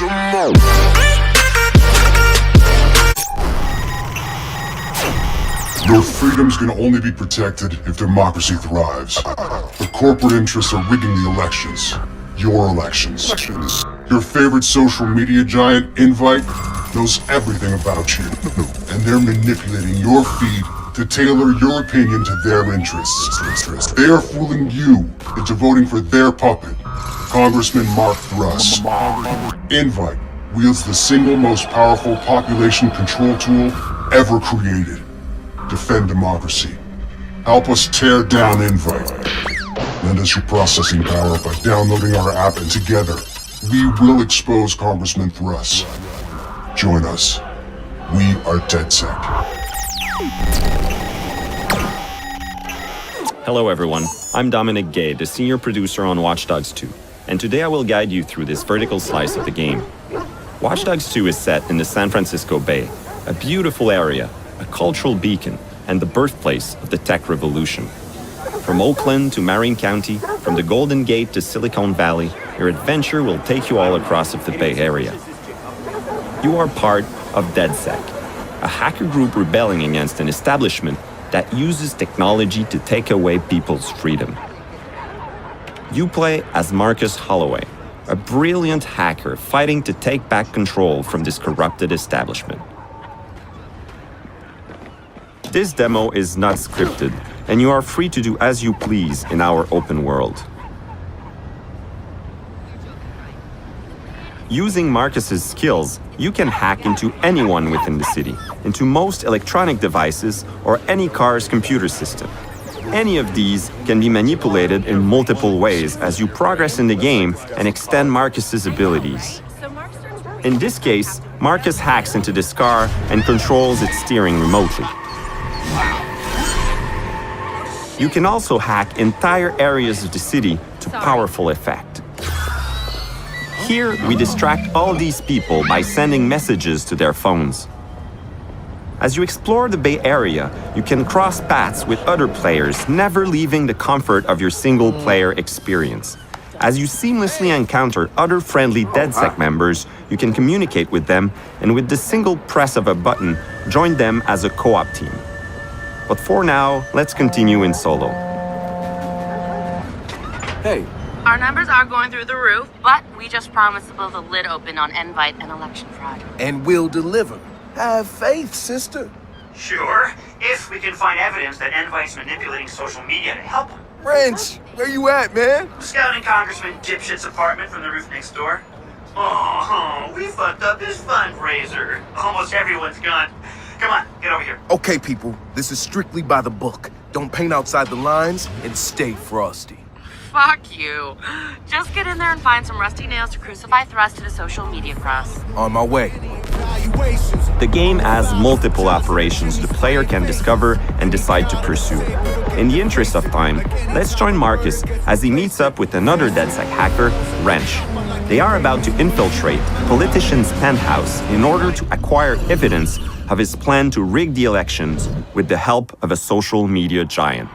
some more. Your freedom's gonna only be protected if democracy thrives. The corporate interests are rigging the elections. Your elections. Your favorite social media giant, Invite, knows everything about you. And they're manipulating your feed to tailor your opinion to their interests. They are fooling you into voting for their puppet, Congressman Mark Thruss. Invite wields the single most powerful population control tool ever created. Defend democracy. Help us tear down Invite. Lend us your processing power by downloading our app, and together, we will expose Congressman Thruss. Join us. We are DedSec. Hello everyone, I'm Dominic Gay, the senior producer on Watch Dogs 2, and today I will guide you through this vertical slice of the game. Watch Dogs 2 is set in the San Francisco Bay, a beautiful area, a cultural beacon, and the birthplace of the tech revolution. From Oakland to Marin County, from the Golden Gate to Silicon Valley, your adventure will take you all across of the Bay Area. You are part of DedSec, a hacker group rebelling against an establishment that uses technology to take away people's freedom. You play as Marcus Holloway, a brilliant hacker fighting to take back control from this corrupted establishment. This demo is not scripted, and you are free to do as you please in our open world. Using Marcus's skills, you can hack into anyone within the city, into most electronic devices or any car's computer system. Any of these can be manipulated in multiple ways as you progress in the game and extend Marcus's abilities. In this case, Marcus hacks into this car and controls its steering remotely. You can also hack entire areas of the city to powerful effect. Here, we distract all these people by sending messages to their phones. As you explore the Bay Area, you can cross paths with other players, never leaving the comfort of your single-player experience. As you seamlessly encounter other friendly DedSec members, you can communicate with them, and with the single press of a button, join them as a co-op team. But for now, let's continue in solo. Hey. Our numbers are going through the roof, but we just promised to blow the lid open on Invite and election fraud. And we'll deliver. Have faith, sister. Sure, if we can find evidence that Invite's manipulating social media to help him. Wrench, where you at, man? Scouting Congressman Dipshit's apartment from the roof next door. Oh, we fucked up his fundraiser. Almost everyone's gone. Come on, get over here. Okay, people, this is strictly by the book. Don't paint outside the lines and stay frosty. Fuck you. Just get in there and find some rusty nails to crucify Thrust to the social media cross. On my way. The game has multiple operations the player can discover and decide to pursue. In the interest of time, let's join Marcus as he meets up with another DedSec hacker, Wrench. They are about to infiltrate a politician's penthouse in order to acquire evidence of his plan to rig the elections with the help of a social media giant.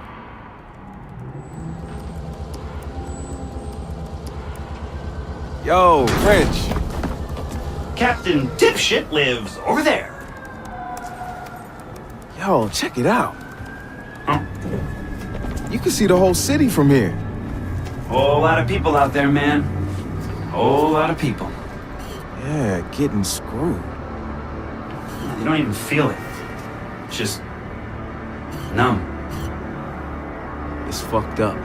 Yo, Wrench. Captain Dipshit lives over there. Yo, check it out. Huh? You can see the whole city from here. Whole lot of people out there, man. Whole lot of people. Yeah, getting screwed. You don't even feel it. It's just numb. It's fucked up.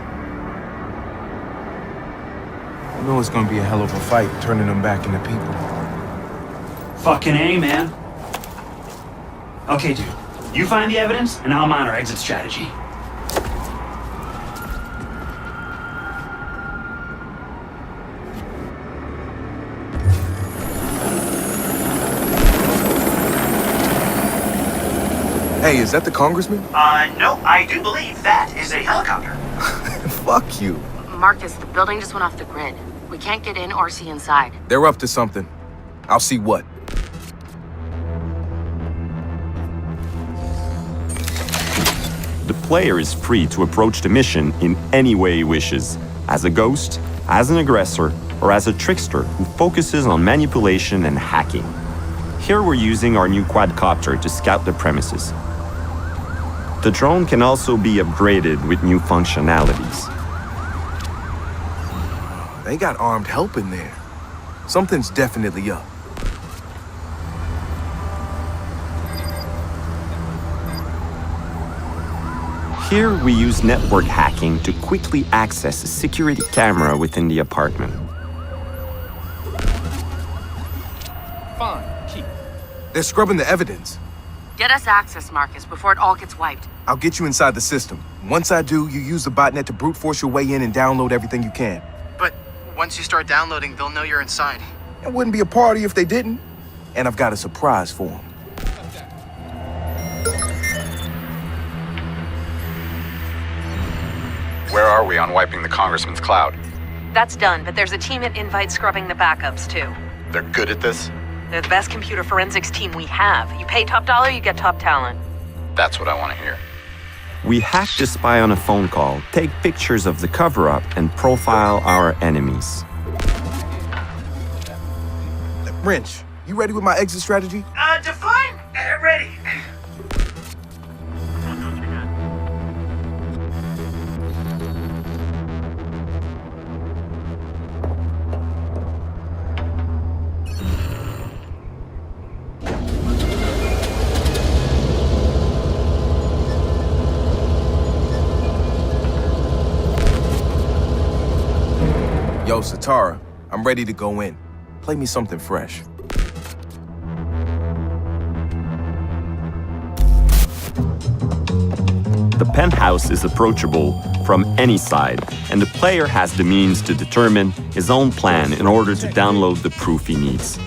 I know it's gonna be a hell of a fight turning them back into people. Fucking A, man. Okay, dude. You find the evidence, and I'll mine our exit strategy. Hey, is that the congressman? No, I do believe that is a helicopter. Fuck you. Marcus, the building just went off the grid. We can't get in or see inside. They're up to something. I'll see what. The player is free to approach the mission in any way he wishes, as a ghost, as an aggressor, or as a trickster who focuses on manipulation and hacking. Here we're using our new quadcopter to scout the premises. The drone can also be upgraded with new functionalities. They got armed help in there. Something's definitely up. Here we use network hacking to quickly access a security camera within the apartment. Fine, keep. They're scrubbing the evidence. Get us access, Marcus, before it all gets wiped. I'll get you inside the system. Once I do, you use the botnet to brute force your way in and download everything you can. But once you start downloading, they'll know you're inside. It wouldn't be a party if they didn't. And I've got a surprise for them. Where are we on wiping the Congressman's cloud? That's done, but there's a team at Invite scrubbing the backups, too. They're good at this? They're the best computer forensics team we have. You pay top dollar, you get top talent. That's what I want to hear. We hack the spy on a phone call, take pictures of the cover-up, and profile our enemies. Wrench, you ready with my exit strategy? Define. Ready. Yo, Satara, I'm ready to go in. Play me something fresh. The penthouse is approachable from any side, and the player has the means to determine his own plan in order to download the proof he needs.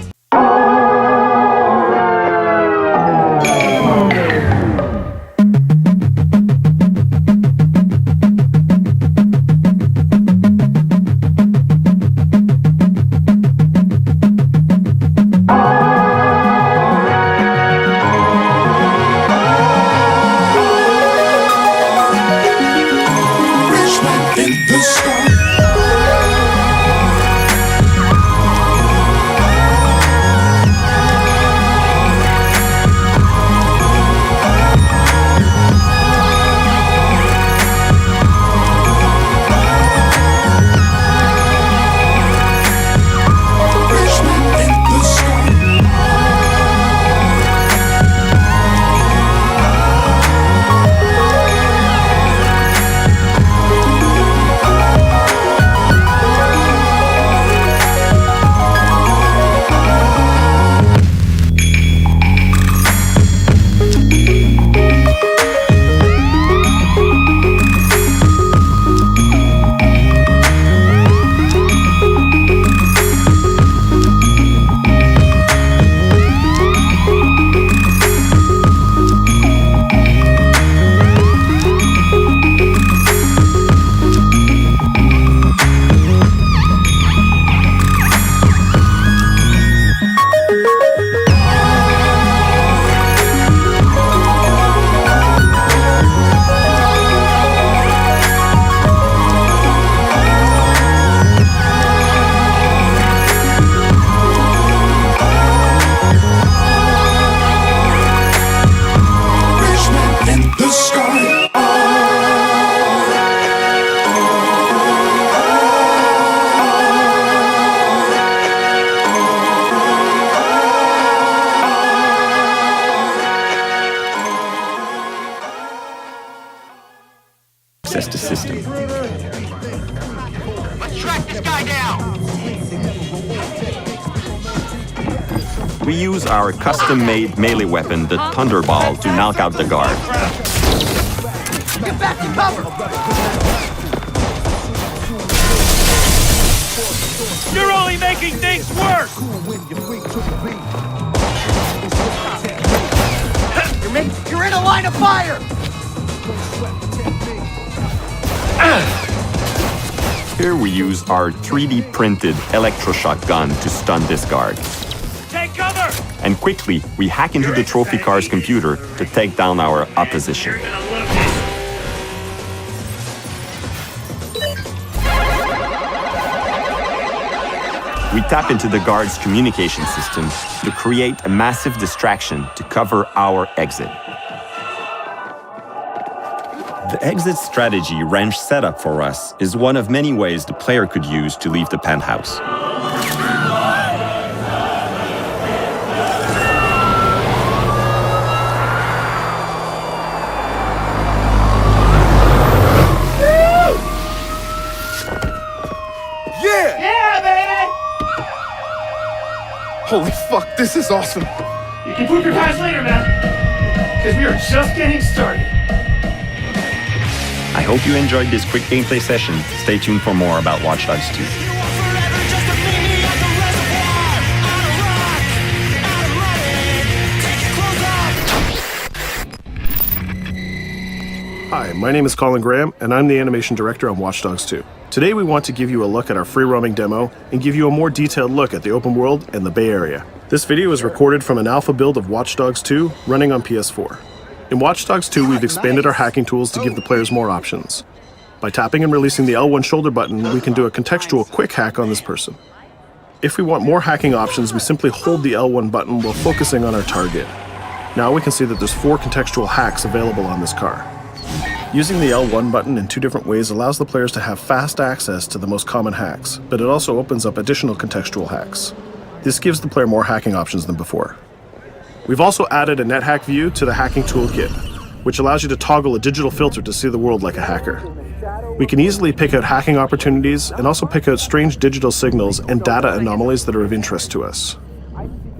Access the system. Let's track this guy down! We use our custom-made melee weapon, the Thunderball, to knock out the guard. Get back to cover! You're only making things worse! You're in a line of fire! Here we use our 3D printed electroshock gun to stun this guard. Take cover! And quickly, we hack into the trophy car's computer to take down our opposition. You're gonna love this. we tap into the guard's communication system to create a massive distraction to cover our exit. The exit strategy Wrench set up for us is one of many ways the player could use to leave the penthouse. Holy fuck, this is awesome. You can poop your pants later, man. Because we are just getting started. I hope you enjoyed this quick gameplay session. Stay tuned for more about Watch Dogs 2. Hi, my name is Colin Graham, and I'm the animation director on Watch Dogs 2. Today we want to give you a look at our free roaming demo and give you a more detailed look at the open world and the Bay Area. This video is recorded from an alpha build of Watch Dogs 2 running on PS4. In Watch Dogs 2, we've expanded our hacking tools to give the players more options. By tapping and releasing the L1 shoulder button, we can do a contextual quick hack on this person. If we want more hacking options, we simply hold the L1 button while focusing on our target. Now we can see that there's 4 contextual hacks available on this car. Using the L1 button in 2 different ways allows the players to have fast access to the most common hacks, but it also opens up additional contextual hacks. This gives the player more hacking options than before. We've also added a NetHack view to the hacking toolkit, which allows you to toggle a digital filter to see the world like a hacker. We can easily pick out hacking opportunities and also pick out strange digital signals and data anomalies that are of interest to us.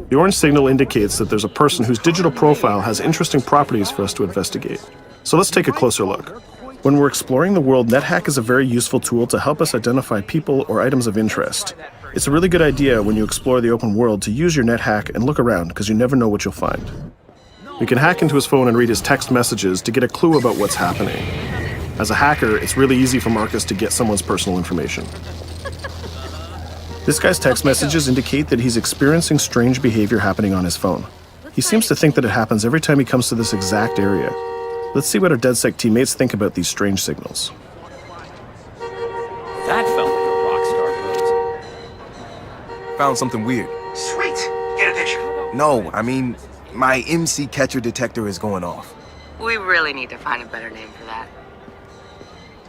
The orange signal indicates that there's a person whose digital profile has interesting properties for us to investigate. So let's take a closer look. When we're exploring the world, NetHack is a very useful tool to help us identify people or items of interest. It's a really good idea when you explore the open world to use your NetHack and look around because you never know what you'll find. We can hack into his phone and read his text messages to get a clue about what's happening. As a hacker, it's really easy for Marcus to get someone's personal information. This guy's text messages indicate that he's experiencing strange behavior happening on his phone. He seems to think that it happens every time he comes to this exact area. Let's see what our DedSec teammates think about these strange signals. That felt like a rock star pose. Found something weird. Sweet. Get a picture. No, I mean, my MC catcher detector is going off. We really need to find a better name for that.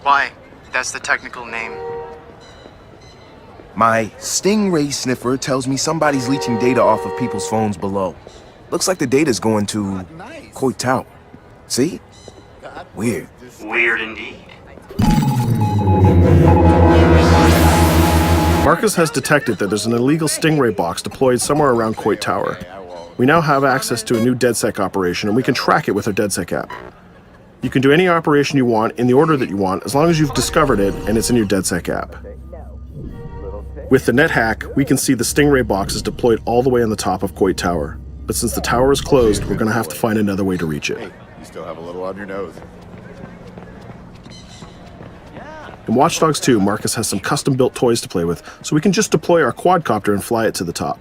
Why? That's the technical name. My Stingray sniffer tells me somebody's leeching data off of people's phones below. Looks like the data's going to Coit Tower. See? Weird. Weird indeed. Marcus has detected that there's an illegal Stingray box deployed somewhere around Coit Tower. We now have access to a new DedSec operation, and we can track it with our DedSec app. You can do any operation you want in the order that you want, as long as you've discovered it and it's in your DedSec app. With the NetHack, we can see the Stingray box is deployed all the way on the top of Coit Tower. But since the tower is closed, we're going to have to find another way to reach it. You still have a little on your nose. In Watch Dogs 2, Marcus has some custom-built toys to play with, so we can just deploy our quadcopter and fly it to the top.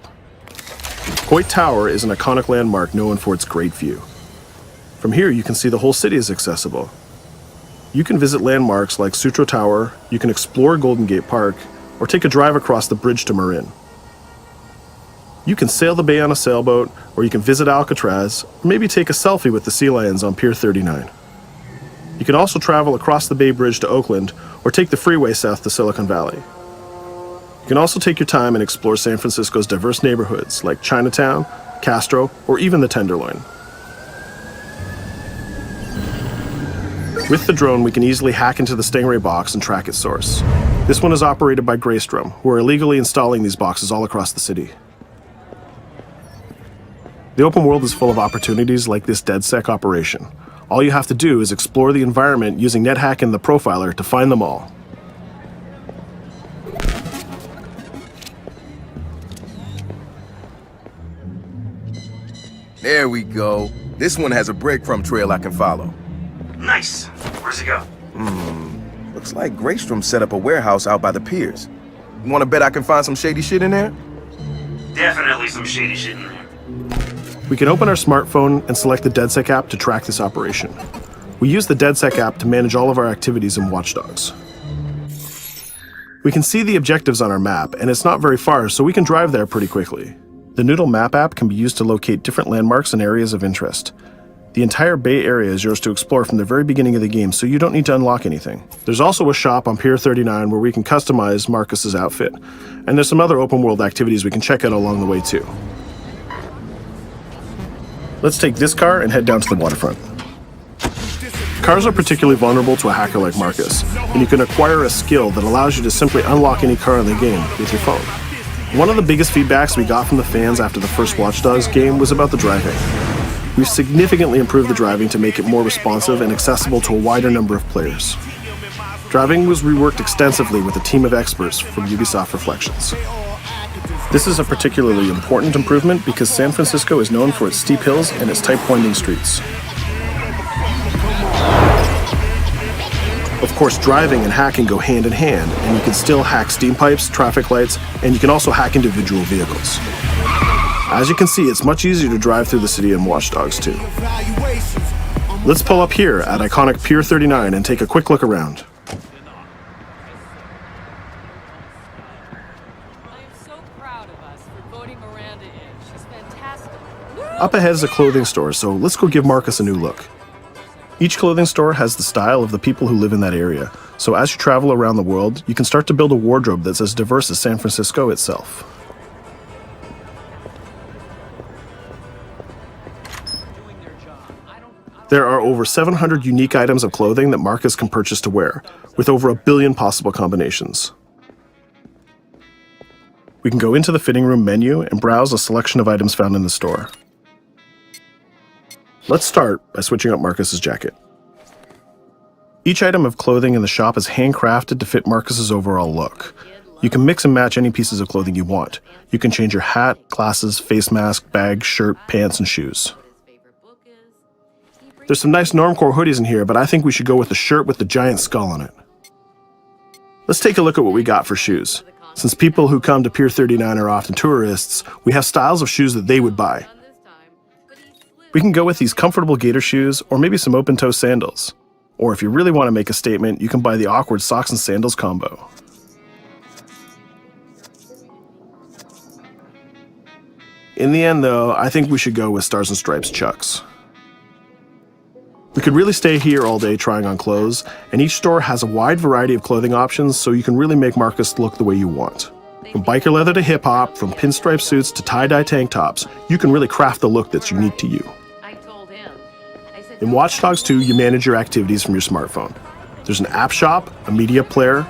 Coit Tower is an iconic landmark known for its great view. From here, you can see the whole city is accessible. You can visit landmarks like Sutro Tower, you can explore Golden Gate Park, or take a drive across the bridge to Marin. You can sail the bay on a sailboat, or you can visit Alcatraz, or maybe take a selfie with the sea lions on Pier 39. You can also travel across the Bay Bridge to Oakland, or take the freeway south to Silicon Valley. You can also take your time and explore San Francisco's diverse neighborhoods like Chinatown, Castro, or even the Tenderloin. With the drone, we can easily hack into the Stingray box and track its source. This one is operated by Greystrom, who are illegally installing these boxes all across the city. The open world is full of opportunities like this DedSec operation. All you have to do is explore the environment using NetHack and the Profiler to find them all. There we go. This one has a breadcrumb trail I can follow. Nice. Where's it go? Looks like Greystrom set up a warehouse out by the piers. You wanna bet I can find some shady shit in there? Definitely some shady shit in there. We can open our smartphone and select the DedSec app to track this operation. We use the DedSec app to manage all of our activities in Watch Dogs. We can see the objectives on our map, and it's not very far, so we can drive there pretty quickly. The Noodle Map app can be used to locate different landmarks and areas of interest. The entire Bay Area is yours to explore from the very beginning of the game, so you don't need to unlock anything. There's also a shop on Pier 39 where we can customize Marcus's outfit, and there's some other open world activities we can check out along the way too. Let's take this car and head down to the waterfront. Cars are particularly vulnerable to a hacker like Marcus, and you can acquire a skill that allows you to simply unlock any car in the game with your phone. One of the biggest feedbacks we got from the fans after the first Watch Dogs game was about the driving. We've significantly improved the driving to make it more responsive and accessible to a wider number of players. Driving was reworked extensively with a team of experts from Ubisoft Reflections. This is a particularly important improvement because San Francisco is known for its steep hills and its tight winding streets. Of course, driving and hacking go hand in hand, and you can still hack steam pipes, traffic lights, and you can also hack individual vehicles. As you can see, it's much easier to drive through the city in Watch Dogs 2. Let's pull up here at iconic Pier 39 and take a quick look around. Up ahead is a clothing store, so let's go give Marcus a new look. Each clothing store has the style of the people who live in that area, so as you travel around the world, you can start to build a wardrobe that's as diverse as San Francisco itself. There are over 700 unique items of clothing that Marcus can purchase to wear, with over 1 billion possible combinations. We can go into the fitting room menu and browse a selection of items found in the store. Let's start by switching up Marcus's jacket. Each item of clothing in the shop is handcrafted to fit Marcus's overall look. You can mix and match any pieces of clothing you want. You can change your hat, glasses, face mask, bag, shirt, pants, and shoes. There's some nice Normcore hoodies in here, but I think we should go with the shirt with the giant skull on it. Let's take a look at what we got for shoes. Since people who come to Pier 39 are often tourists, we have styles of shoes that they would buy. We can go with these comfortable gator shoes or maybe some open-toe sandals. Or if you really want to make a statement, you can buy the awkward socks and sandals combo. In the end though, I think we should go with Stars and Stripes Chucks. We could really stay here all day trying on clothes, and each store has a wide variety of clothing options so you can really make Marcus look the way you want. From biker leather to hip-hop, from pinstripe suits to tie-dye tank tops, you can really craft the look that's unique to you. In Watch Dogs 2, you manage your activities from your smartphone. There's an app shop, a media player,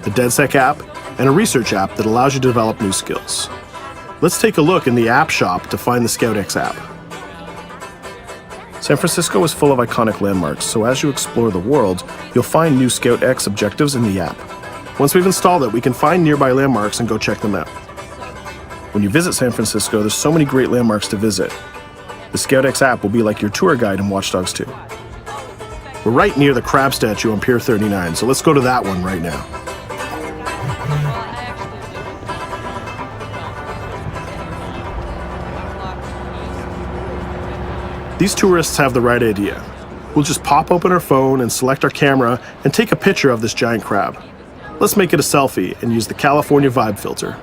the DedSec app, and a research app that allows you to develop new skills. Let's take a look in the app shop to find the ScoutX app. San Francisco is full of iconic landmarks, so as you explore the world, you'll find new ScoutX objectives in the app. Once we've installed it, we can find nearby landmarks and go check them out. When you visit San Francisco, there's so many great landmarks to visit. The ScoutX app will be like your tour guide in Watch Dogs 2. We're right near the crab statue on Pier 39, so let's go to that one right now. These tourists have the right idea. We'll just pop open our phone and select our camera and take a picture of this giant crab. Let's make it a selfie and use the California Vibe filter.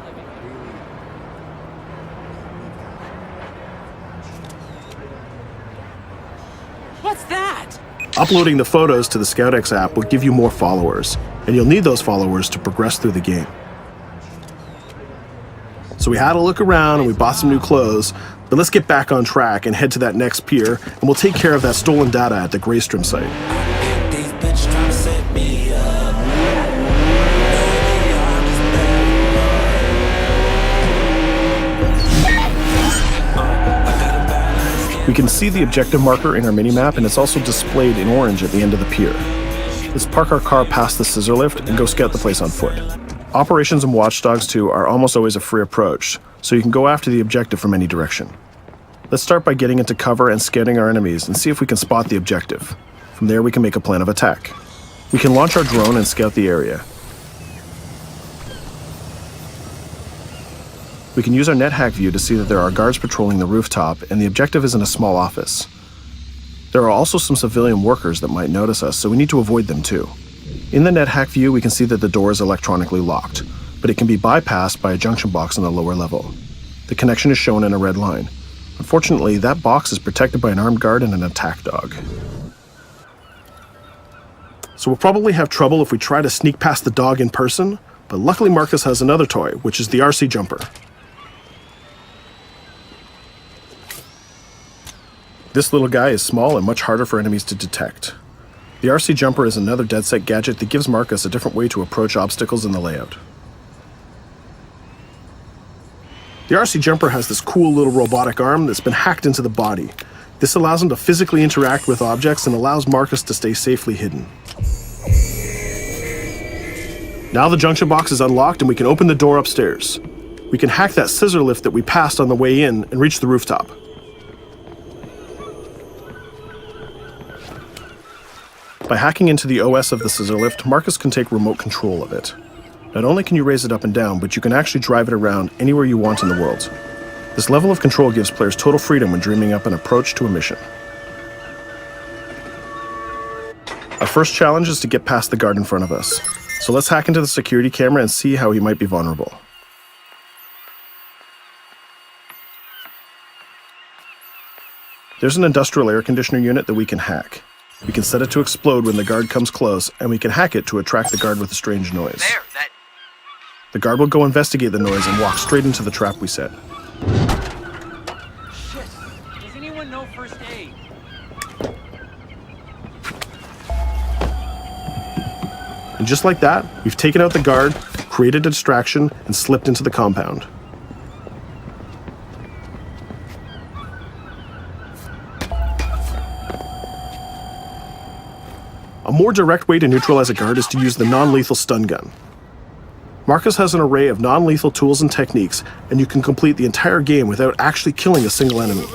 What's that? Uploading the photos to the ScoutX app will give you more followers, and you'll need those followers to progress through the game. So we had a look around and we bought some new clothes, but let's get back on track and head to that next pier, and we'll take care of that stolen data at the Greystrom site. We can see the objective marker in our minimap, and it's also displayed in orange at the end of the pier. Let's park our car past the scissor lift and go scout the place on foot. Operations in Watch Dogs 2 are almost always a free approach, so you can go after the objective from any direction. Let's start by getting into cover and scouting our enemies and see if we can spot the objective. From there we can make a plan of attack. We can launch our drone and scout the area. We can use our NetHack view to see that there are guards patrolling the rooftop, and the objective is in a small office. There are also some civilian workers that might notice us, so we need to avoid them too. In the NetHack view, we can see that the door is electronically locked, but it can be bypassed by a junction box on the lower level. The connection is shown in a red line. Unfortunately, that box is protected by an armed guard and an attack dog. So we'll probably have trouble if we try to sneak past the dog in person, but luckily Marcus has another toy, which is the RC Jumper. This little guy is small and much harder for enemies to detect. The RC Jumper is another DedSec gadget that gives Marcus a different way to approach obstacles in the layout. The RC Jumper has this cool little robotic arm that's been hacked into the body. This allows him to physically interact with objects and allows Marcus to stay safely hidden. Now the junction box is unlocked and we can open the door upstairs. We can hack that scissor lift that we passed on the way in and reach the rooftop. By hacking into the OS of the scissor lift, Marcus can take remote control of it. Not only can you raise it up and down, but you can actually drive it around anywhere you want in the world. This level of control gives players total freedom when dreaming up an approach to a mission. Our first challenge is to get past the guard in front of us. So let's hack into the security camera and see how he might be vulnerable. There's an industrial air conditioner unit that we can hack. We can set it to explode when the guard comes close, and we can hack it to attract the guard with a strange noise. The guard will go investigate the noise and walk straight into the trap we set. Shit. Does anyone know first aid? And just like that, we've taken out the guard, created a distraction, and slipped into the compound. A more direct way to neutralize a guard is to use the non-lethal stun gun. Marcus has an array of non-lethal tools and techniques, and you can complete the entire game without actually killing a single enemy.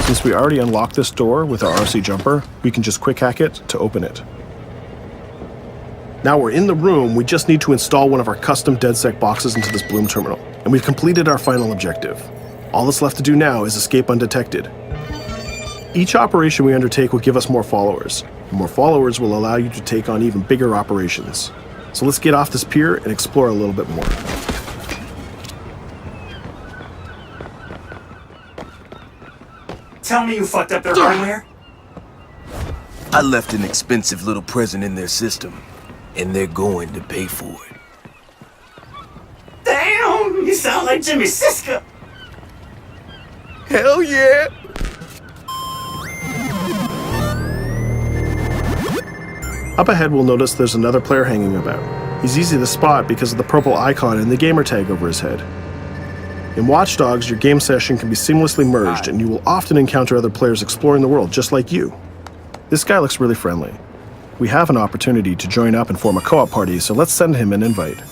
Since we already unlocked this door with our RC Jumper, we can just quick hack it to open it. Now we're in the room, we just need to install one of our custom DedSec boxes into this Bloom terminal, and we've completed our final objective. All that's left to do now is escape undetected. Each operation we undertake will give us more followers. More followers will allow you to take on even bigger operations. So let's get off this pier and explore a little bit more. Tell me you fucked up their hardware? I left an expensive little present in their system, and they're going to pay for it. Damn, you sound like Jimmy Siska. Hell yeah! Up ahead, we'll notice there's another player hanging about. He's easy to spot because of the purple icon and the gamer tag over his head. In Watch Dogs, your game session can be seamlessly merged, and you will often encounter other players exploring the world just like you. This guy looks really friendly. We have an opportunity to join up and form a co-op party, so let's send him an invite.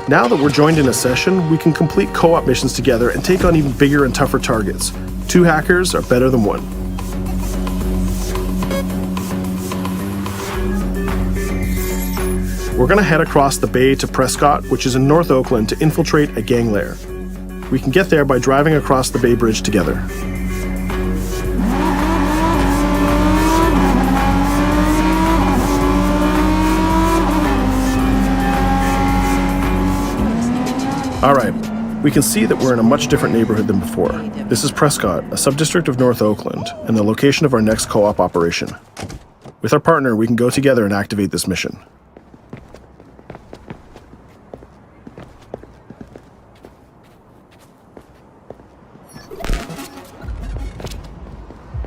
Now that we're joined in a session, we can complete co-op missions together and take on even bigger and tougher targets. 2 hackers are better than 1. We're gonna head across the bay to Prescott, which is in North Oakland, to infiltrate a gang lair. We can get there by driving across the Bay Bridge together. Alright, we can see that we're in a much different neighborhood than before. This is Prescott, a subdistrict of North Oakland, and the location of our next co-op operation. With our partner, we can go together and activate this mission.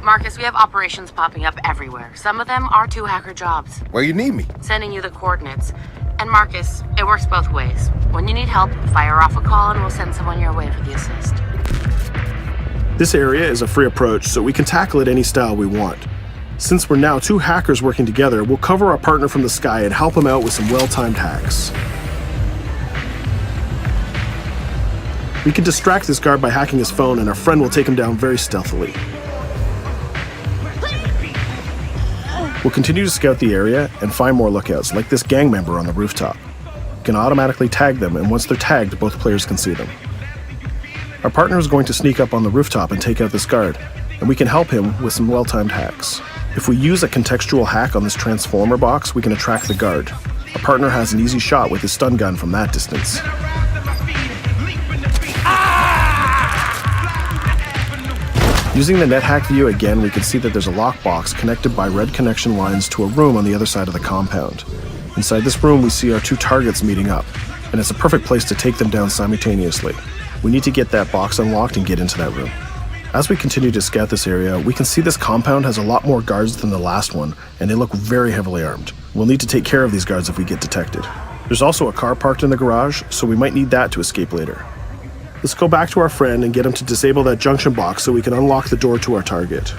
Marcus, we have operations popping up everywhere. Some of them are 2 hacker jobs. Where you need me? Sending you the coordinates. And Marcus, it works both ways. When you need help, fire off a call and we'll send someone your way for the assist. This area is a free approach, so we can tackle it any style we want. Since we're now 2 hackers working together, we'll cover our partner from the sky and help him out with some well-timed hacks. We can distract this guard by hacking his phone, and our friend will take him down very stealthily. We'll continue to scout the area and find more lookouts, like this gang member on the rooftop. You can automatically tag them, and once they're tagged, both players can see them. Our partner is going to sneak up on the rooftop and take out this guard, and we can help him with some well-timed hacks. If we use a contextual hack on this transformer box, we can attract the guard. Our partner has an easy shot with his stun gun from that distance. Using the NetHack view again, we can see that there's a lockbox connected by red connection lines to a room on the other side of the compound. Inside this room, we see our two targets meeting up, and it's a perfect place to take them down simultaneously. We need to get that box unlocked and get into that room. As we continue to scout this area, we can see this compound has a lot more guards than the last one, and they look very heavily armed. We'll need to take care of these guards if we get detected. There's also a car parked in the garage, so we might need that to escape later. Let's go back to our friend and get him to disable that junction box so we can unlock the door to our target.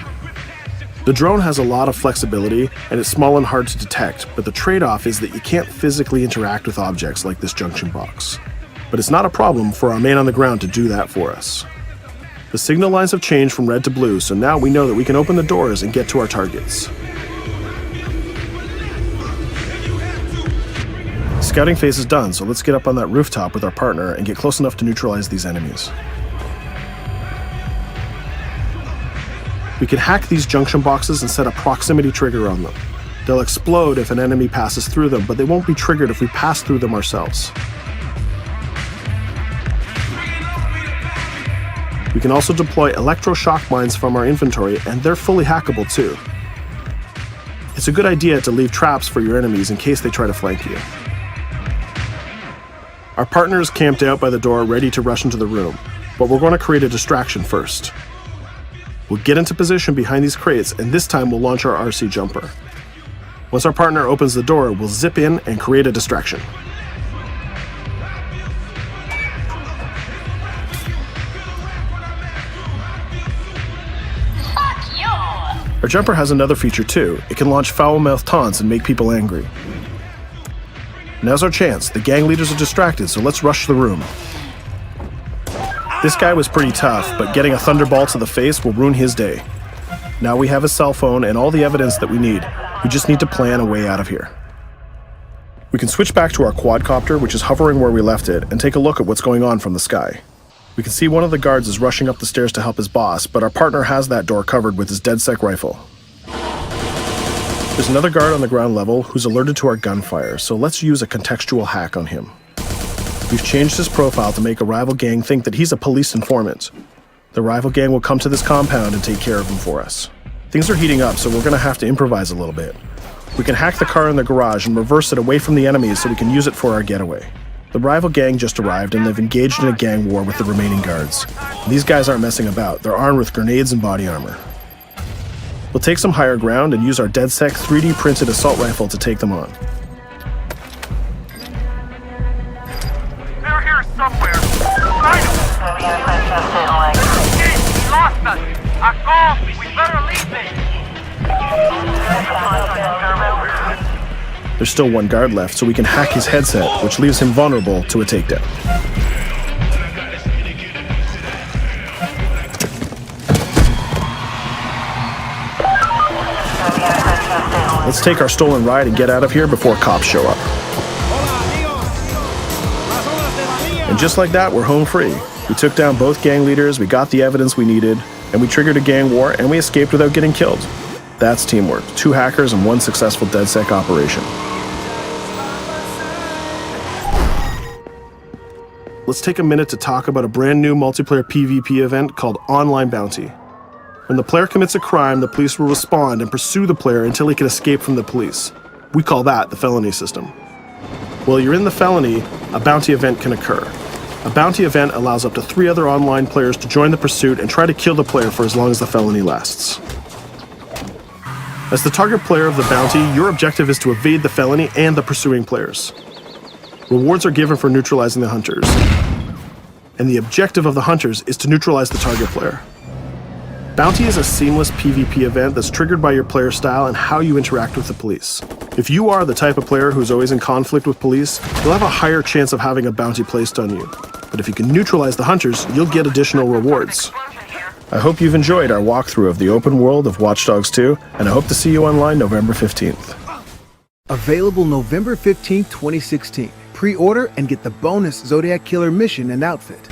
The drone has a lot of flexibility, and it's small and hard to detect, but the trade-off is that you can't physically interact with objects like this junction box. But it's not a problem for our man on the ground to do that for us. The signal lines have changed from red to blue, so now we know that we can open the doors and get to our targets. Scouting phase is done, so let's get up on that rooftop with our partner and get close enough to neutralize these enemies. We can hack these junction boxes and set a proximity trigger on them. They'll explode if an enemy passes through them, but they won't be triggered if we pass through them ourselves. We can also deploy electroshock mines from our inventory, and they're fully hackable too. It's a good idea to leave traps for your enemies in case they try to flank you. Our partner is camped out by the door ready to rush into the room, but we're going to create a distraction first. We'll get into position behind these crates, and this time we'll launch our RC jumper. Once our partner opens the door, we'll zip in and create a distraction. Our jumper has another feature too. It can launch foul-mouthed taunts and make people angry. Now's our chance. The gang leaders are distracted, so let's rush the room. This guy was pretty tough, but getting a thunderbolt to the face will ruin his day. Now we have his cell phone and all the evidence that we need. We just need to plan a way out of here. We can switch back to our quadcopter, which is hovering where we left it, and take a look at what's going on from the sky. We can see one of the guards is rushing up the stairs to help his boss, but our partner has that door covered with his DedSec rifle. There's another guard on the ground level who's alerted to our gunfire, so let's use a contextual hack on him. We've changed his profile to make a rival gang think that he's a police informant. The rival gang will come to this compound and take care of him for us. Things are heating up, so we're going to have to improvise a little bit. We can hack the car in the garage and reverse it away from the enemies so we can use it for our getaway. The rival gang just arrived and they've engaged in a gang war with the remaining guards. These guys aren't messing about, they're armed with grenades and body armor. We'll take some higher ground and use our DedSec 3D printed assault rifle to take them on. They're here somewhere. Find them. Hey, we lost us. Akko, we better leave this. There's still one guard left, so we can hack his headset, which leaves him vulnerable to a takedown. Let's take our stolen ride and get out of here before cops show up. And just like that, we're home free. We took down both gang leaders, we got the evidence we needed, and we triggered a gang war, and we escaped without getting killed. That's teamwork. 2 hackers and 1 successful DedSec operation. Let's take a minute to talk about a brand new multiplayer PvP event called Online Bounty. When the player commits a crime, the police will respond and pursue the player until he can escape from the police. We call that the felony system. While you're in the felony, a bounty event can occur. A bounty event allows up to 3 other online players to join the pursuit and try to kill the player for as long as the felony lasts. As the target player of the bounty, your objective is to evade the felony and the pursuing players. Rewards are given for neutralizing the hunters. And the objective of the hunters is to neutralize the target player. Bounty is a seamless PvP event that's triggered by your player style and how you interact with the police. If you are the type of player who's always in conflict with police, you'll have a higher chance of having a bounty placed on you. But if you can neutralize the hunters, you'll get additional rewards. I hope you've enjoyed our walkthrough of the open world of Watch Dogs 2, and I hope to see you online November 15th. Available November 15, 2016. Pre-order and get the bonus Zodiac Killer mission and outfit.